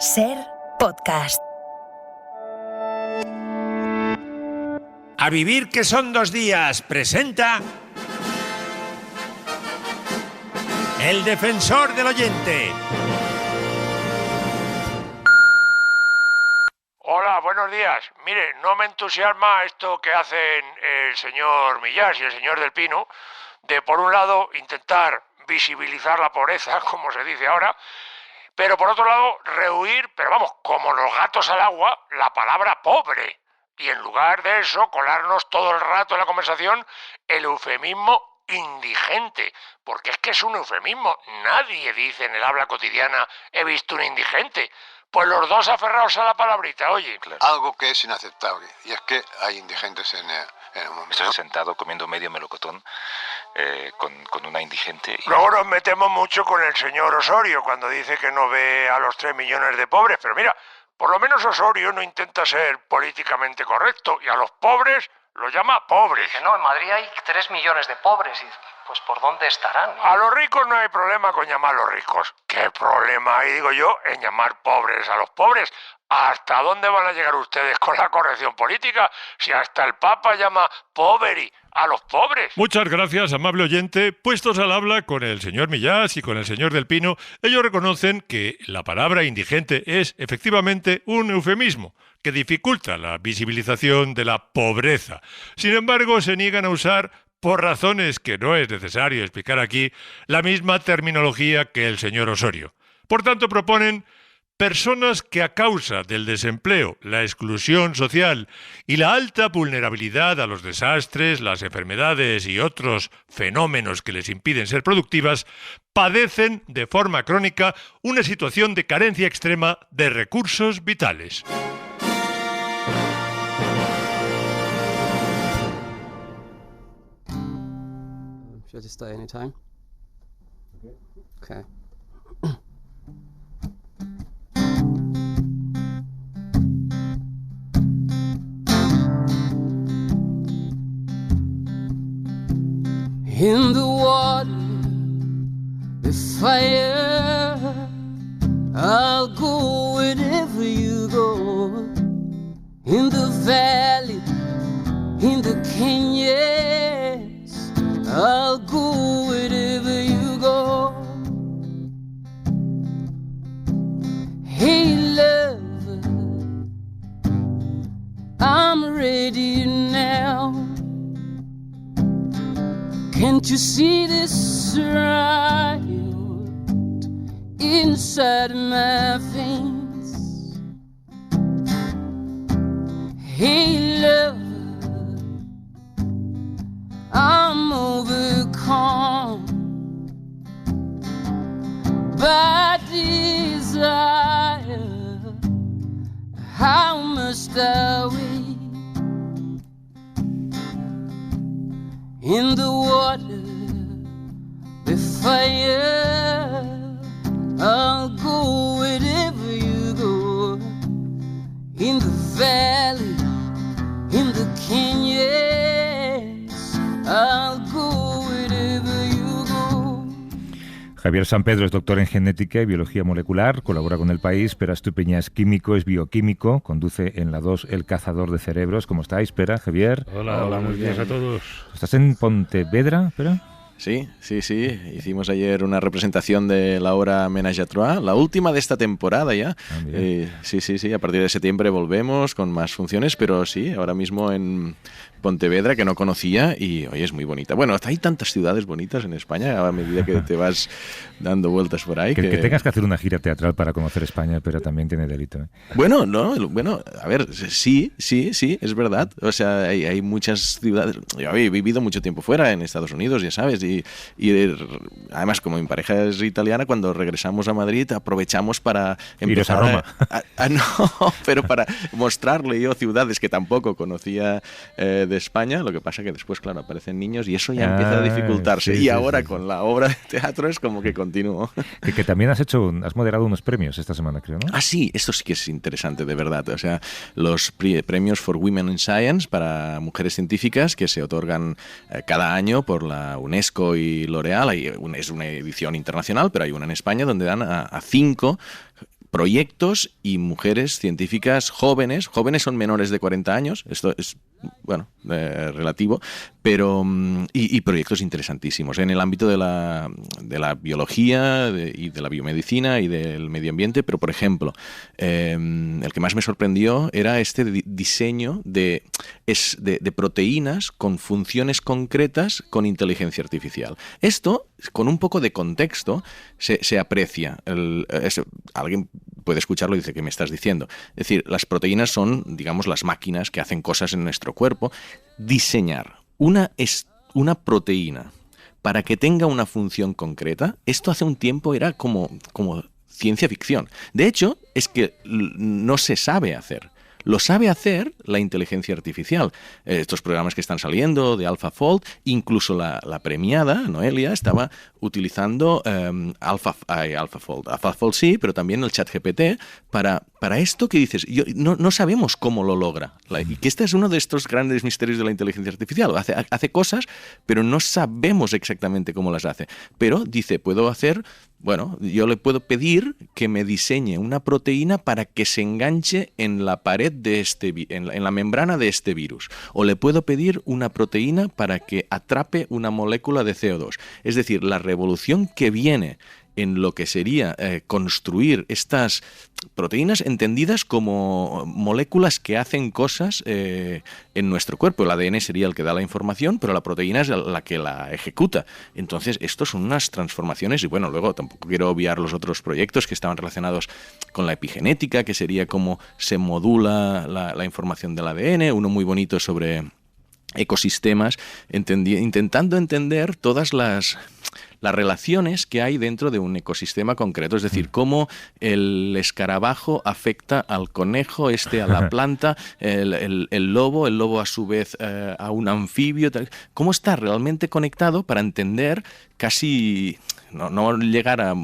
SER Podcast. A vivir que son 2 días presenta El Defensor del Oyente. Hola, buenos días. Mire, no me entusiasma esto que hacen el señor Millás y el señor del Pino, de por un lado intentar visibilizar la pobreza, como se dice ahora, pero por otro lado rehuir, pero vamos, como los gatos al agua, la palabra pobre. Y en lugar de eso, colarnos todo el rato en la conversación el eufemismo indigente, porque es que es un eufemismo. Nadie dice en el habla cotidiana he visto un indigente. Pues los dos aferrados a la palabrita, oye. Claro. Algo que es inaceptable, y es que hay indigentes en el mundo. Estoy sentado comiendo medio melocotón con una indigente. Luego nos metemos mucho con el señor Osorio cuando dice que no ve a los 3 millones de pobres, pero mira, por lo menos Osorio no intenta ser políticamente correcto y a los pobres los llama pobres. Que no, en Madrid hay 3 millones de pobres y pues ¿por dónde estarán? A los ricos no hay problema con llamarlos ricos. ¿Qué problema hay, digo yo, en llamar pobres a los pobres? ¿Hasta dónde van a llegar ustedes con la corrección política si hasta el Papa llama poveri a los pobres? Muchas gracias, amable oyente. Puestos al habla con el señor Millás y con el señor del Pino, ellos reconocen que la palabra indigente es efectivamente un eufemismo que dificulta la visibilización de la pobreza. Sin embargo, se niegan a usar, por razones que no es necesario explicar aquí, la misma terminología que el señor Osorio. Por tanto, proponen personas que a causa del desempleo, la exclusión social y la alta vulnerabilidad a los desastres, las enfermedades y otros fenómenos que les impiden ser productivas, padecen de forma crónica una situación de carencia extrema de recursos vitales. Should I just stay anytime? Okay. In the water, the fire, I'll go wherever you go. In the valley, in the canyons, I'll go wherever you go. Hey lover, I'm ready now. Can't you see this riot inside my veins? Hey lover, I'm overcome by desire. How must I wait? In the water, the fire, I'll go wherever you go. In the valley, in the canyons, I'll go wherever you go. Javier San Pedro es doctor en genética y biología molecular, colabora con El País. Pera Estupiñán es químico, es bioquímico, conduce en la 2 El Cazador de Cerebros. ¿Cómo estáis, Pera, Javier? Hola, buenos días a todos. ¿Estás en Pontevedra, Pera? Sí. Hicimos ayer una representación de la obra Ménage à Trois, la última de esta temporada ya. Sí, a partir de septiembre volvemos con más funciones, pero sí, ahora mismo en Pontevedra, que no conocía, y hoy es muy bonita. Bueno, hay tantas ciudades bonitas en España a medida que te vas dando vueltas por ahí. Que tengas que hacer una gira teatral para conocer España, pero también tiene delito, ¿eh? Bueno, a ver, sí, es verdad. O sea, hay muchas ciudades. Yo he vivido mucho tiempo fuera, en Estados Unidos, ya sabes, y además, como mi pareja es italiana, cuando regresamos a Madrid aprovechamos para empezar a Roma. No, pero para mostrarle yo ciudades que tampoco conocía de España. Lo que pasa que después, claro, aparecen niños y eso ya empieza a dificultarse. Sí, ahora con la obra de teatro es como que continúo. Que también has moderado unos premios esta semana, creo, ¿no? Ah, sí, esto sí que es interesante, de verdad. O sea, los premios for Women in Science para mujeres científicas que se otorgan cada año por la UNESCO y L'Oréal. Es una edición internacional, pero hay una en España donde dan a 5 proyectos y mujeres científicas jóvenes son menores de 40 años, esto es, bueno, relativo, pero y proyectos interesantísimos en el ámbito de la biología y de la biomedicina y del medio ambiente, pero por ejemplo, el que más me sorprendió era este diseño de proteínas con funciones concretas con inteligencia artificial. Esto, con un poco de contexto, se aprecia. Alguien puede escucharlo y dice, ¿qué me estás diciendo? Es decir, las proteínas son, digamos, las máquinas que hacen cosas en nuestro cuerpo. Diseñar una proteína para que tenga una función concreta, esto hace un tiempo era como ciencia ficción. De hecho, es que no se sabe hacer. Lo sabe hacer la inteligencia artificial. Estos programas que están saliendo de AlphaFold, incluso la premiada, Noelia, estaba utilizando AlphaFold. AlphaFold sí, pero también el ChatGPT para esto que dices, no sabemos cómo lo logra. Y que este es uno de estos grandes misterios de la inteligencia artificial. Hace cosas, pero no sabemos exactamente cómo las hace. Pero dice, puedo hacer... Bueno, yo le puedo pedir que me diseñe una proteína para que se enganche en la pared de en la membrana de este virus. O le puedo pedir una proteína para que atrape una molécula de CO2. Es decir, la revolución que viene en lo que sería construir estas proteínas entendidas como moléculas que hacen cosas en nuestro cuerpo. El ADN sería el que da la información, pero la proteína es la que la ejecuta. Entonces, estos son unas transformaciones y bueno, luego tampoco quiero obviar los otros proyectos que estaban relacionados con la epigenética, que sería cómo se modula la información del ADN, uno muy bonito sobre ecosistemas, intentando entender todas las relaciones que hay dentro de un ecosistema concreto, es decir, cómo el escarabajo afecta al conejo, a la planta, el lobo a su vez a un anfibio, cómo está realmente conectado para entender casi... No llegar a...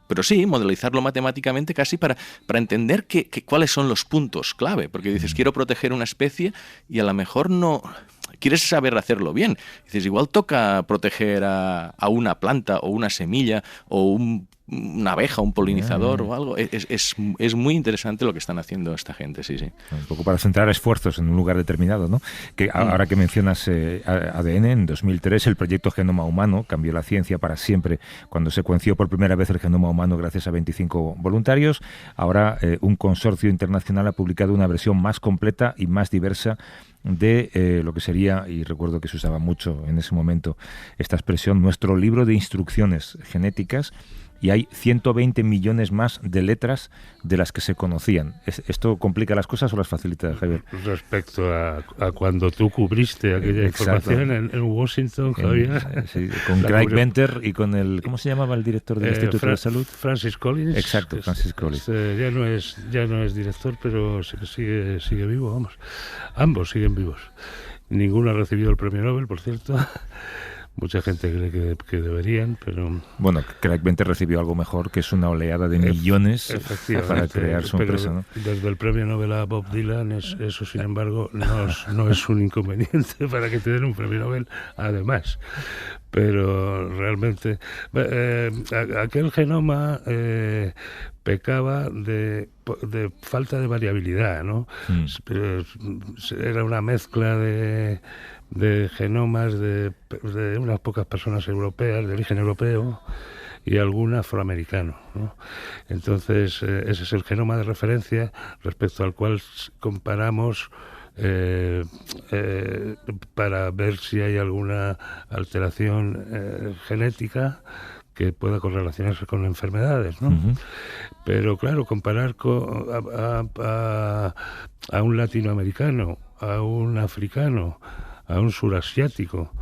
pero sí, modelizarlo matemáticamente casi para entender cuáles son los puntos clave, porque dices, quiero proteger una especie y a lo mejor no... Quieres saber hacerlo bien. Dices, igual toca proteger a una planta o una semilla o una abeja, un polinizador o algo. Es muy interesante lo que están haciendo esta gente, sí. Un poco para centrar esfuerzos en un lugar determinado, ¿no? Que ahora que mencionas ADN, en 2003 el proyecto Genoma Humano cambió la ciencia para siempre cuando secuenció por primera vez el genoma humano gracias a 25 voluntarios. Ahora un consorcio internacional ha publicado una versión más completa y más diversa de lo que sería, y recuerdo que se usaba mucho en ese momento esta expresión, nuestro libro de instrucciones genéticas, y hay 120 millones más de letras de las que se conocían. ¿Esto complica las cosas o las facilita, Javier? Respecto a cuando tú cubriste aquella información en Washington, Javier. Sí, con Craig Venter y con el... ¿Cómo se llamaba el director del Instituto de Salud? Francis Collins. Exacto, Francis Collins. Ya no es director, pero sigue vivo, vamos. Ambos siguen vivos. Ninguno ha recibido el premio Nobel, por cierto. Mucha gente cree que deberían, pero... Bueno, Craig Venter recibió algo mejor, que es una oleada de millones para crear su empresa, ¿no? Desde el premio Nobel a Bob Dylan, eso sin embargo no es un inconveniente para que te den un premio Nobel, además. Pero realmente aquel genoma pecaba de falta de variabilidad, ¿no? Era una mezcla de genomas de unas pocas personas europeas, de origen europeo, y algún afroamericano, ¿no? Entonces, ese es el genoma de referencia respecto al cual comparamos para ver si hay alguna alteración genética que pueda correlacionarse con enfermedades, ¿no? Uh-huh. Pero claro, comparar a un latinoamericano, a un africano, a un surasiático,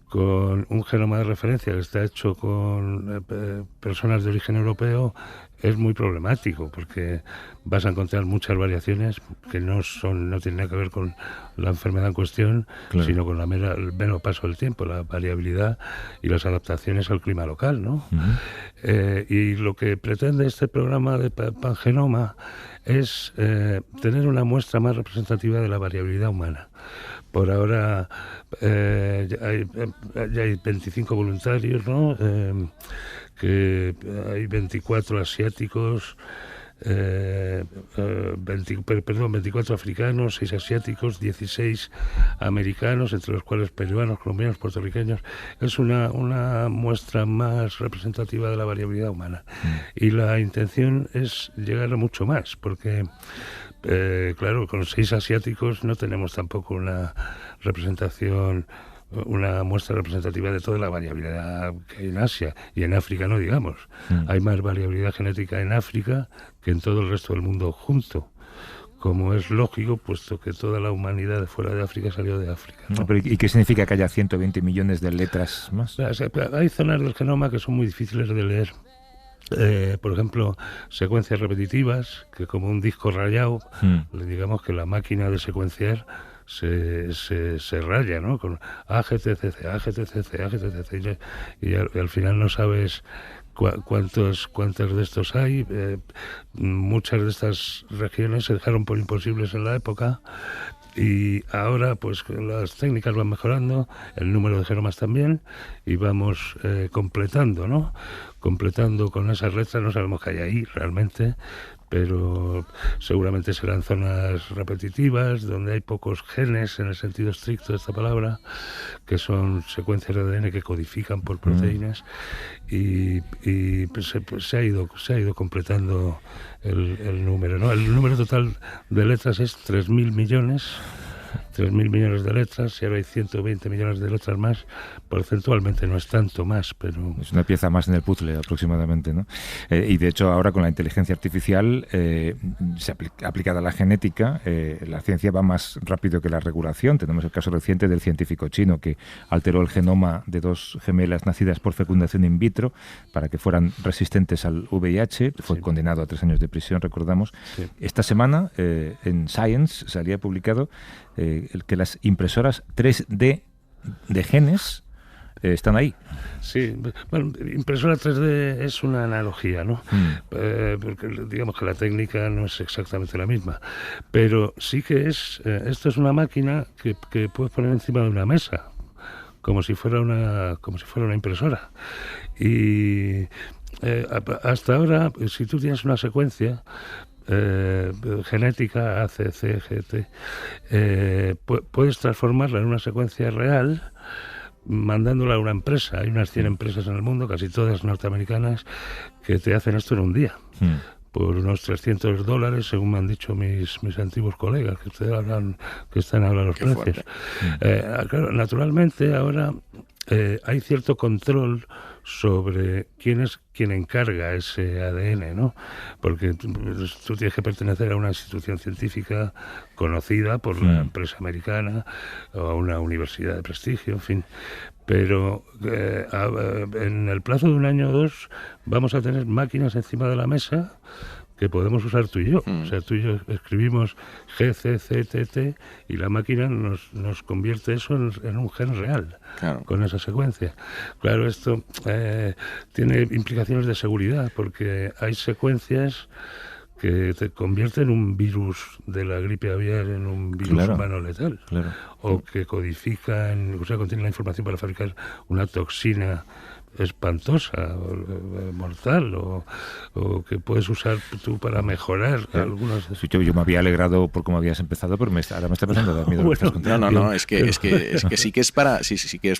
con un genoma de referencia que está hecho con personas de origen europeo, es muy problemático, porque vas a encontrar muchas variaciones que no tienen nada que ver con la enfermedad en cuestión, claro, sino con el mero paso del tiempo, la variabilidad y las adaptaciones al clima local, ¿no? Uh-huh. Y lo que pretende este programa de Pangenoma es tener una muestra más representativa de la variabilidad humana. Por ahora ya hay 25 voluntarios, ¿no? Que hay 24 asiáticos, 24 africanos, 6 asiáticos, 16 americanos, entre los cuales peruanos, colombianos, puertorriqueños. Es una muestra más representativa de la variabilidad humana. Y la intención es llegar a mucho más, porque claro, con 6 asiáticos no tenemos tampoco una muestra representativa de toda la variabilidad que hay en Asia, y en África no digamos. Hay más variabilidad genética en África que en todo el resto del mundo junto, como es lógico, puesto que toda la humanidad de fuera de África salió de África, ¿no? Pero, ¿y qué significa que haya 120 millones de letras más? Hay zonas del genoma que son muy difíciles de leer. Por ejemplo, secuencias repetitivas, que como un disco rayado, digamos que la máquina de secuenciar se raya, ¿no? Con AGTCC, y al final no sabes cuántos de estos hay. Muchas de estas regiones se dejaron por imposibles en la época, y ahora pues las técnicas van mejorando, el número de genomas también, y vamos completando, ¿no? Completando con esas letras. No sabemos qué hay ahí realmente, pero seguramente serán zonas repetitivas, donde hay pocos genes en el sentido estricto de esta palabra, que son secuencias de ADN que codifican por proteínas, y pues se ha ido completando el número, ¿no? El número total de letras es 3.000 millones. 3.000 millones de letras, y ahora hay 120 millones de letras más. Porcentualmente no es tanto más, pero... Es una pieza más en el puzzle aproximadamente, ¿no? Y de hecho ahora con la inteligencia artificial aplicada a la genética, la ciencia va más rápido que la regulación. Tenemos el caso reciente del científico chino que alteró el genoma de 2 gemelas nacidas por fecundación in vitro para que fueran resistentes al VIH. Fue condenado a 3 años de prisión, recordamos. Sí. Esta semana en Science salía publicado que las impresoras 3D de genes están ahí. Sí, bueno, impresora 3D es una analogía, ¿no? Porque digamos que la técnica no es exactamente la misma, pero sí que esto es una máquina que puedes poner encima de una mesa, como si fuera una impresora. Y hasta ahora, si tú tienes una secuencia genética ACC, GT, puedes transformarla en una secuencia real mandándola a una empresa. Hay unas 100 empresas en el mundo, casi todas norteamericanas, que te hacen esto en un día, por unos $300, según me han dicho mis antiguos colegas que están ahora los Qué precios. Claro, naturalmente ahora hay cierto control sobre quién encarga ese ADN, ¿no? Porque tú tienes que pertenecer a una institución científica conocida por la empresa americana o a una universidad de prestigio, en fin. Pero en el plazo de 1 año o 2 vamos a tener máquinas encima de la mesa que podemos usar tú y yo. O sea, tú y yo escribimos GCCTT y la máquina nos convierte eso en un gen real, con esa secuencia. Claro, esto tiene implicaciones de seguridad, porque hay secuencias que te convierten un virus de la gripe aviar en un virus humano letal, o que codifican, o sea, contienen la información para fabricar una toxina espantosa, mortal, o que puedes usar tú para mejorar algunos... Yo me había alegrado por cómo habías empezado, pero ahora me está pasando a dar miedo. No, es que sí que es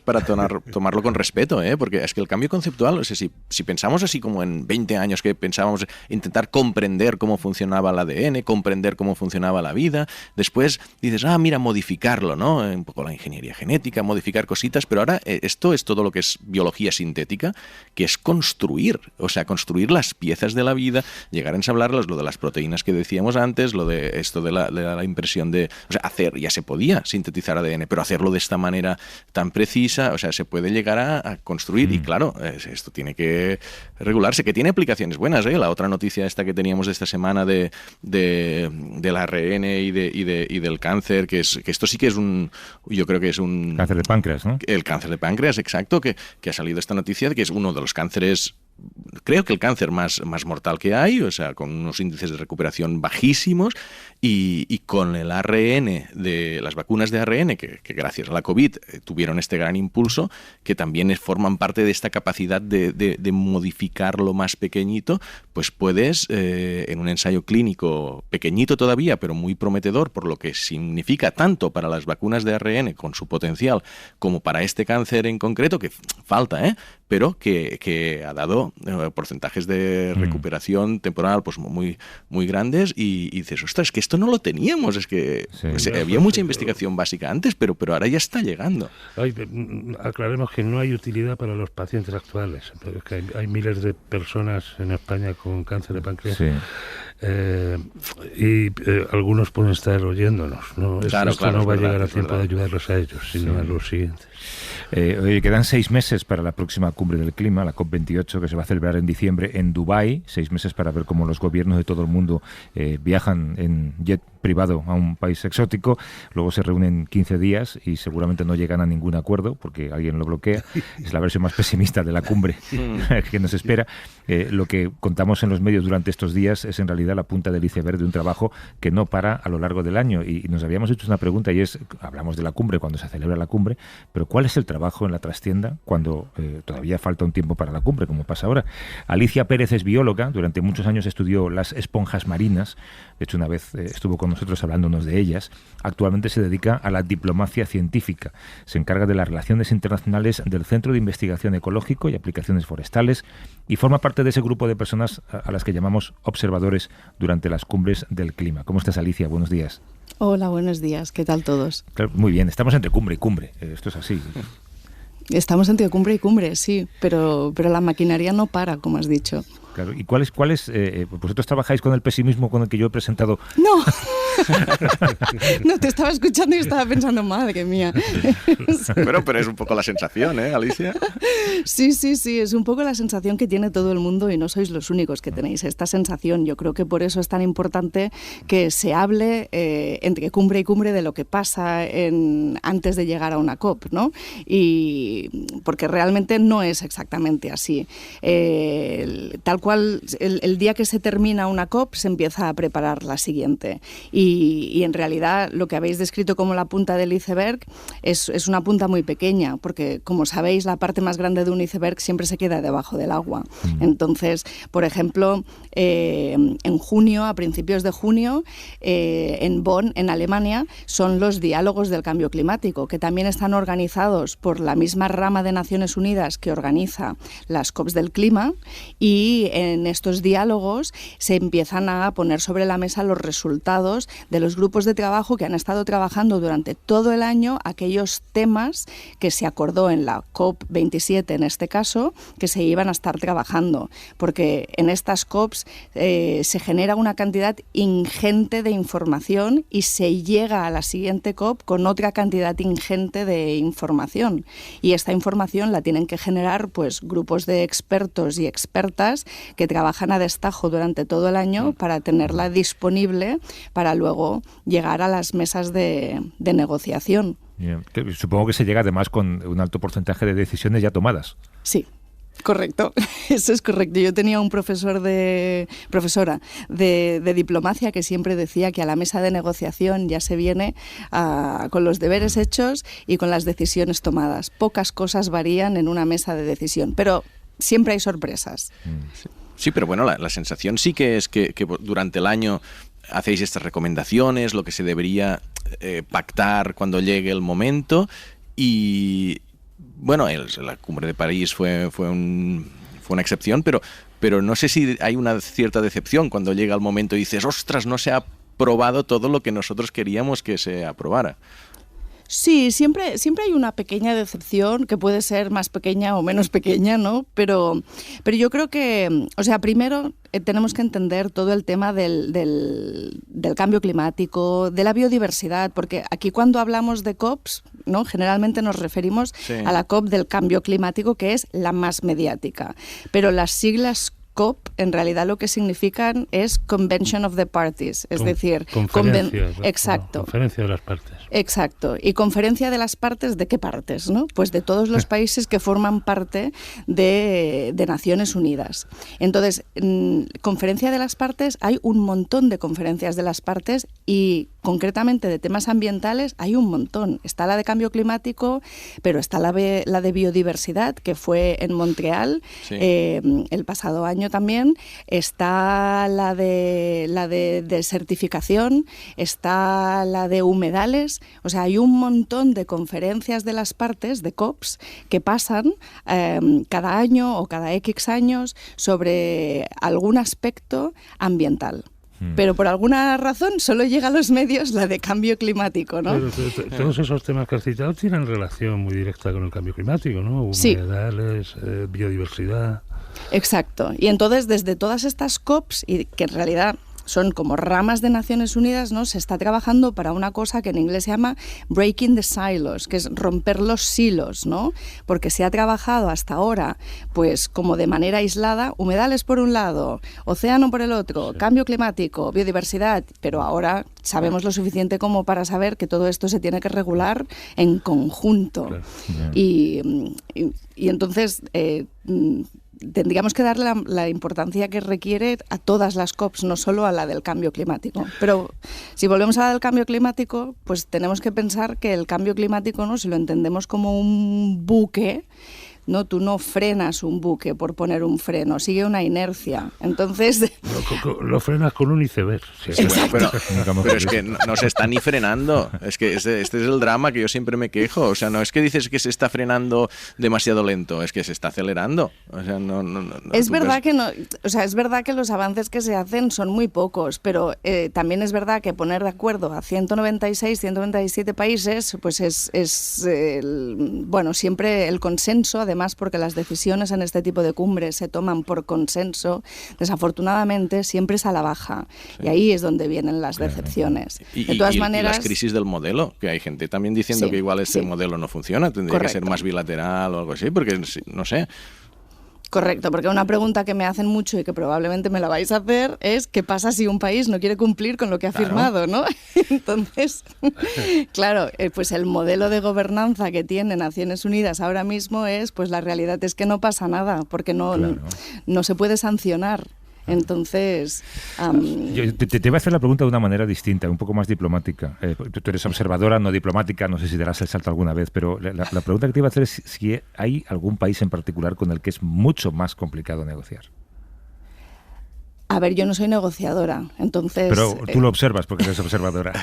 para tomarlo con respeto, porque es que el cambio conceptual, o sea, si pensamos así como en 20 años que pensábamos intentar comprender cómo funcionaba el ADN, comprender cómo funcionaba la vida, después dices, mira, modificarlo, ¿no? Un poco la ingeniería genética, modificar cositas, pero ahora esto es todo lo que es biología sintética, que es construir las piezas de la vida, llegar a ensamblarlas, lo de las proteínas que decíamos antes, lo de esto de la impresión de... O sea, ya se podía sintetizar ADN, pero hacerlo de esta manera tan precisa, o sea, se puede llegar a construir, y claro, esto tiene que regularse, que tiene aplicaciones buenas, La otra noticia esta que teníamos de esta semana del ARN y del cáncer, que esto sí que es yo creo que es un... Cáncer de páncreas, ¿no? El cáncer de páncreas, exacto, que ha salido esta noticia de que es uno de los cánceres creo que el cáncer más mortal que hay, o sea, con unos índices de recuperación bajísimos, y con el ARN, de las vacunas de ARN, que gracias a la COVID tuvieron este gran impulso, que también forman parte de esta capacidad de modificar lo más pequeñito, pues puedes, en un ensayo clínico pequeñito todavía, pero muy prometedor, por lo que significa tanto para las vacunas de ARN con su potencial, como para este cáncer en concreto, que falta, pero que ha dado porcentajes de recuperación temporal pues muy, muy grandes, y dices, ostras, es que esto no lo teníamos, es que había mucha investigación básica antes, pero ahora ya está llegando. Aclaremos que no hay utilidad para los pacientes actuales, pero es que hay miles de personas en España con cáncer de páncreas. Sí. Algunos pueden estar oyéndonos, ¿no? Esto no va a llegar a tiempo de ayudarlos a ellos, sino a los siguientes. Oye, quedan 6 meses para la próxima cumbre del clima, la COP28, que se va a celebrar en diciembre en Dubái. 6 meses para ver cómo los gobiernos de todo el mundo viajan en jet privado a un país exótico. Luego se reúnen 15 días y seguramente no llegan a ningún acuerdo porque alguien lo bloquea. Es la versión más pesimista de la cumbre que nos espera. Lo que contamos en los medios durante estos días es en realidad la punta del iceberg de un trabajo que no para a lo largo del año. Y nos habíamos hecho una pregunta, y es, hablamos de la cumbre cuando se celebra la cumbre, pero ¿cuál es el trabajo en la trastienda cuando todavía falta un tiempo para la cumbre, como pasa ahora? Alicia Pérez es bióloga, durante muchos años estudió las esponjas marinas, de hecho una vez estuvo con nosotros hablándonos de ellas. Actualmente se dedica a la diplomacia científica, se encarga de las relaciones internacionales del Centro de Investigación Ecológico y Aplicaciones Forestales, y forma parte de ese grupo de personas a las que llamamos observadores durante las cumbres del clima. ¿Cómo estás, Alicia? Buenos días. Hola, buenos días. ¿Qué tal todos? Claro, muy bien, estamos entre cumbre y cumbre, esto es así. Estamos entre cumbre y cumbre, sí, pero la maquinaria no para, como has dicho. Claro, ¿y cuál es vosotros trabajáis con el pesimismo con el que yo he presentado? No, no, te estaba escuchando y estaba pensando, madre mía. Pero es un poco la sensación, Alicia? Sí, es un poco la sensación que tiene todo el mundo, y no sois los únicos que tenéis esta sensación. Yo creo que por eso es tan importante que se hable entre cumbre y cumbre de lo que pasa antes de llegar a una COP, ¿no? Y porque realmente no es exactamente así. Tal cual, el día que se termina una COP se empieza a preparar la siguiente, y en realidad lo que habéis descrito como la punta del iceberg es una punta muy pequeña, porque como sabéis la parte más grande de un iceberg siempre se queda debajo del agua. Entonces, por ejemplo, en junio, a principios de junio, en Bonn, en Alemania, son los diálogos del cambio climático, que también están organizados por la misma rama de Naciones Unidas que organiza las COPs del clima, y en estos diálogos se empiezan a poner sobre la mesa los resultados de los grupos de trabajo que han estado trabajando durante todo el año aquellos temas que se acordó en la COP27, en este caso, que se iban a estar trabajando, porque en estas COPs se genera una cantidad ingente de información y se llega a la siguiente COP con otra cantidad ingente de información, y esta información la tienen que generar pues grupos de expertos y expertas que trabajan a destajo durante todo el año para tenerla disponible para luego llegar a las mesas de negociación. Yeah. Supongo que se llega además con un alto porcentaje de decisiones ya tomadas. Sí. Correcto, eso es correcto. Yo tenía un profesora de diplomacia que siempre decía que a la mesa de negociación ya se viene con los deberes hechos y con las decisiones tomadas. Pocas cosas varían en una mesa de decisión, pero siempre hay sorpresas. Sí, pero bueno, la sensación sí que es que durante el año hacéis estas recomendaciones, lo que se debería pactar cuando llegue el momento, y bueno, la cumbre de París fue una excepción, pero no sé si hay una cierta decepción cuando llega el momento y dices, ostras, no se ha aprobado todo lo que nosotros queríamos que se aprobara. Sí, siempre hay una pequeña decepción, que puede ser más pequeña o menos pequeña, ¿no? Pero yo creo que, o sea, primero tenemos que entender todo el tema del cambio climático, de la biodiversidad, porque aquí cuando hablamos de COPs, ¿no? Generalmente nos referimos a la COP del cambio climático, que es la más mediática. Pero las siglas COP en realidad lo que significan es Convention of the Parties, es decir, exacto. Conferencia de las partes. Exacto. ¿Y conferencia de las partes de qué partes? ¿No? Pues de todos los países que forman parte de Naciones Unidas. Entonces, conferencia de las partes, hay un montón de conferencias de las partes y concretamente de temas ambientales hay un montón. Está la de cambio climático, pero está la de biodiversidad, que fue en Montreal el pasado año también. Está la de certificación, está la de humedales. O sea, hay un montón de conferencias de las partes, de COPs, que pasan cada año o cada X años sobre algún aspecto ambiental. Pero por alguna razón solo llega a los medios la de cambio climático, ¿no? Pero todos esos temas que has citado tienen relación muy directa con el cambio climático, ¿no? Humedales, biodiversidad. Exacto. Y entonces desde todas estas COPs, y que en realidad son como ramas de Naciones Unidas, ¿no? Se está trabajando para una cosa que en inglés se llama breaking the silos, que es romper los silos, ¿no? Porque se ha trabajado hasta ahora, pues como de manera aislada, humedales por un lado, océano por el otro, cambio climático, biodiversidad, pero ahora sabemos lo suficiente como para saber que todo esto se tiene que regular en conjunto. Claro. Y entonces tendríamos que darle la importancia que requiere a todas las COPs, no solo a la del cambio climático. Pero si volvemos a la del cambio climático, pues tenemos que pensar que el cambio climático, ¿no? Si lo entendemos como un buque, ¿no? Tú no frenas un buque por poner un freno, sigue una inercia. Entonces lo frenas con un iceberg. Sí, bueno, pero es que no se está ni frenando. Es que este es el drama que yo siempre me quejo. O sea, no es que dices que se está frenando demasiado lento, es que se está acelerando. O sea, no es verdad que no, o sea, es verdad que los avances que se hacen son muy pocos, pero también es verdad que poner de acuerdo a 196, 197 países, pues es bueno, siempre el consenso, además porque las decisiones en este tipo de cumbres se toman por consenso, desafortunadamente siempre es a la baja. Sí. Y ahí es donde vienen las decepciones. De todas maneras, y las crisis del modelo, que hay gente también diciendo que igual este modelo no funciona, tendría que ser más bilateral o algo así, porque no sé. Correcto, porque una pregunta que me hacen mucho y que probablemente me la vais a hacer es ¿qué pasa si un país no quiere cumplir con lo que ha firmado, ¿no? Entonces, claro, pues el modelo de gobernanza que tiene Naciones Unidas ahora mismo es, pues la realidad es que no pasa nada, porque no se puede sancionar. Entonces... Yo te voy a hacer la pregunta de una manera distinta, un poco más diplomática. Tú eres observadora, no diplomática, no sé si darás el salto alguna vez, pero la pregunta que te iba a hacer es si hay algún país en particular con el que es mucho más complicado negociar. A ver, yo no soy negociadora, entonces... Pero tú lo observas porque eres observadora.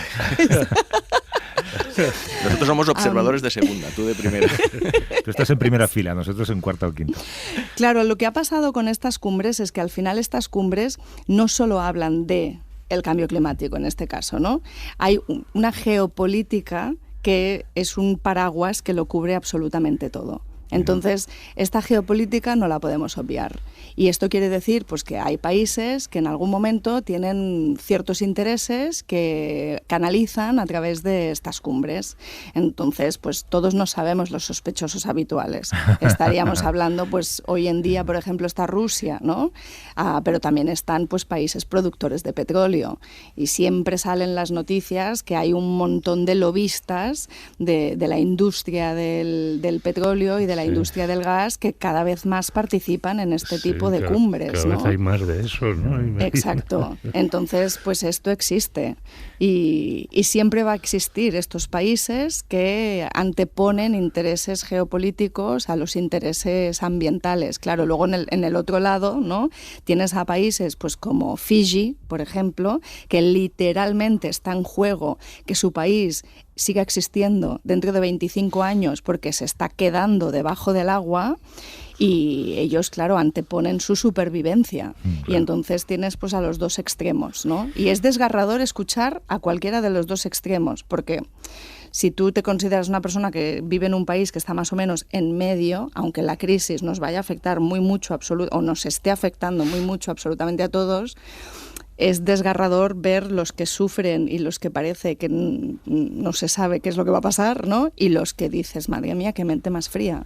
Nosotros somos observadores de segunda, tú de primera. Tú estás en primera fila, nosotros en cuarta o quinta. Claro, lo que ha pasado con estas cumbres es que al final estas cumbres no solo hablan de el cambio climático en este caso, ¿no? Hay una geopolítica que es un paraguas que lo cubre absolutamente todo. Entonces, esta geopolítica no la podemos obviar. Y esto quiere decir pues, que hay países que en algún momento tienen ciertos intereses que canalizan a través de estas cumbres. Entonces, pues todos no sabemos los sospechosos habituales. Estaríamos hablando, pues hoy en día, por ejemplo, está Rusia, ¿no? Pero también están pues, países productores de petróleo. Y siempre salen las noticias que hay un montón de lobistas de la industria del petróleo y de la industria del gas que cada vez más participan en este tipo de cumbres. Cada vez hay más de eso, ¿no? Exacto. Entonces, pues esto existe. Y siempre va a existir estos países que anteponen intereses geopolíticos a los intereses ambientales. Claro, luego en el otro lado, ¿no? Tienes a países pues como Fiji, por ejemplo, que literalmente está en juego que su país siga existiendo dentro de 25 años porque se está quedando debajo del agua y ellos, claro, anteponen su supervivencia. Claro. Y entonces tienes pues a los dos extremos, ¿no? Y es desgarrador escuchar a cualquiera de los dos extremos porque si tú te consideras una persona que vive en un país que está más o menos en medio, aunque la crisis nos vaya a afectar muy mucho o nos esté afectando muy mucho absolutamente a todos, es desgarrador ver los que sufren y los que parece que no se sabe qué es lo que va a pasar, ¿no? Y los que dices, madre mía, qué mente más fría.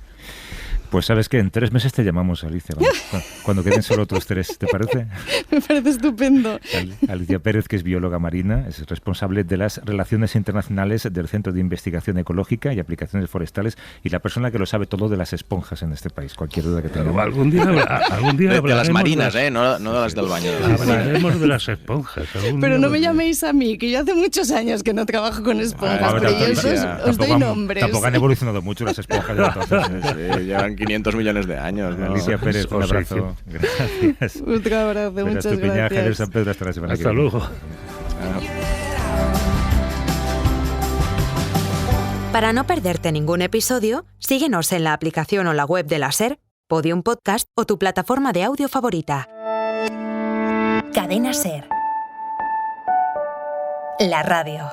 Pues sabes que en 3 meses te llamamos, Alicia, cuando queden solo otros 3, ¿te parece? Me parece estupendo. Alicia Pérez, que es bióloga marina, es responsable de las relaciones internacionales del Centro de Investigación Ecológica y Aplicaciones Forestales y la persona que lo sabe todo de las esponjas en este país. Cualquier duda que tengamos. Algún día de las marinas, no de las del baño. Hablaremos de las esponjas. Pero no me llaméis a mí, que yo hace muchos años que no trabajo con esponjas, pero yo os doy nombres. Tampoco han evolucionado mucho las esponjas de entonces. Sí, llevan 500 millones de años, ¿no? Alicia Pérez, un abrazo. Gracias. Otro abrazo, muchas gracias. San Pedro, hasta la semana que viene. Hasta luego. Para no perderte ningún episodio, síguenos en la aplicación o la web de la SER, Podium Podcast o tu plataforma de audio favorita. Cadena SER. La radio.